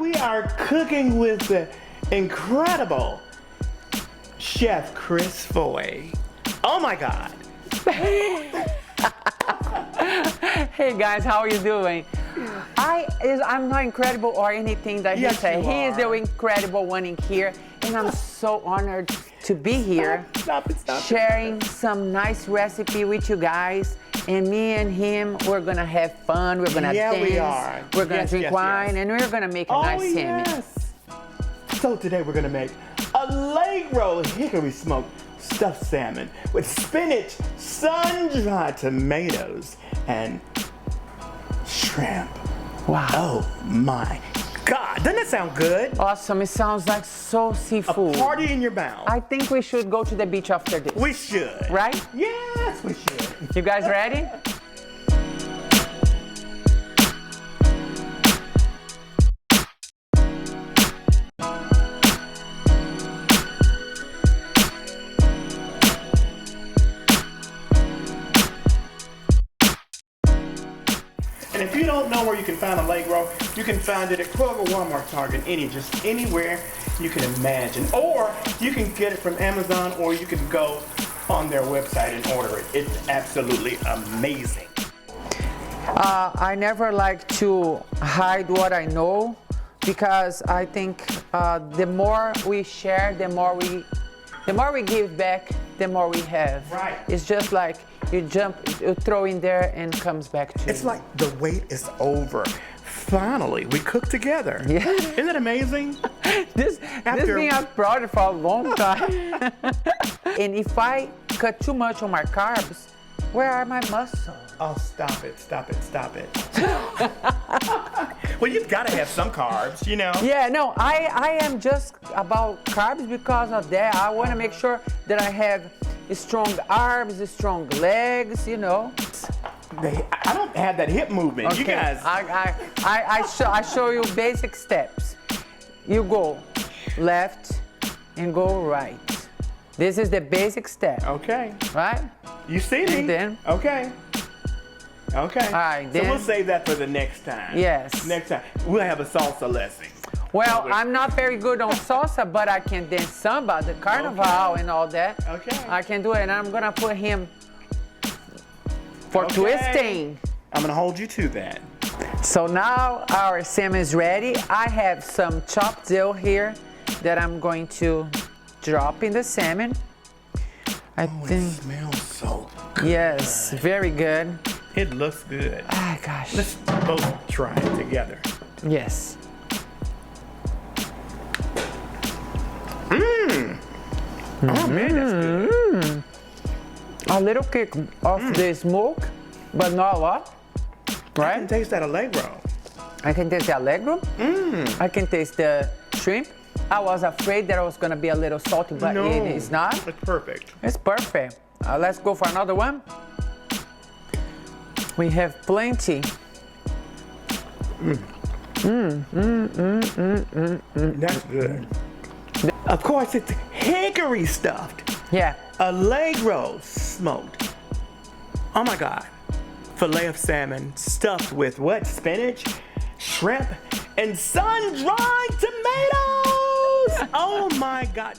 we are cooking with the incredible Chef Chris Foy. Oh my God. Hey guys, how are you doing? I'm not incredible or anything that he said. He is the incredible one in here, and I'm so honored to be here. Stop it. Sharing some nice recipe with you guys. And me and him, we're gonna have fun. We're gonna dance. We are. We're gonna drink wine, and we're gonna make a nice salmon. Yes. So today we're gonna make Allegro hickory smoked stuffed salmon with spinach, sun-dried tomatoes, and shrimp. Wow. Oh my God. Doesn't that sound good? Awesome. It sounds like so seafood. A party in your mouth. I think we should go to the beach after this. We should. Right? Yes, we should. You guys ready? And if you don't know where you can find Allegro, you can find it at Kroger, Walmart, Target, just anywhere you can imagine. Or you can get it from Amazon, or you can go on their website and order it. It's absolutely amazing. I never like to hide what I know, because I think the more we share, the more we give back, the more we have. Right. It's just like you throw in there and comes back to you. It's like the wait is over. Finally, we cook together. Yeah. Isn't it amazing? This being a project for a long time. And if I cut too much on my carbs, where are my muscles? Oh, stop it. Well, you've got to have some carbs, you know. Yeah, no, I am just about carbs because of that. I want to make sure that I have strong arms, strong legs, you know. I don't have that hip movement. Okay. You guys. I show you basic steps. You go left and go right. This is the basic step. Okay. Right? You see me. And then. Okay. All right, then. So we'll save that for the next time. Yes. Next time. We'll have a salsa lesson. Well, I'm not very good on salsa, but I can dance samba, the carnival and all that. Okay. I can do it, and I'm gonna put him for twisting. I'm gonna hold you to that. So now our salmon is ready. I have some chopped dill here that I'm going to drop in the salmon. I think. It smells so good. Yes, very good. It looks good. Ah, gosh. Let's both try it together. Yes. Oh man, that's good. A little kick of the smoke, but not a lot. Right? I can taste that Allegro. I can taste the Allegro. I can taste the shrimp. I was afraid that it was gonna be a little salty, but No, it is not. It's perfect. It's perfect. Let's go for another one. We have plenty. That's good. Of course, it's hickory stuffed. Yeah. Allegro smoked. Oh my God. Filet of salmon stuffed with what? Spinach, shrimp, and sun-dried tomatoes. Oh my God.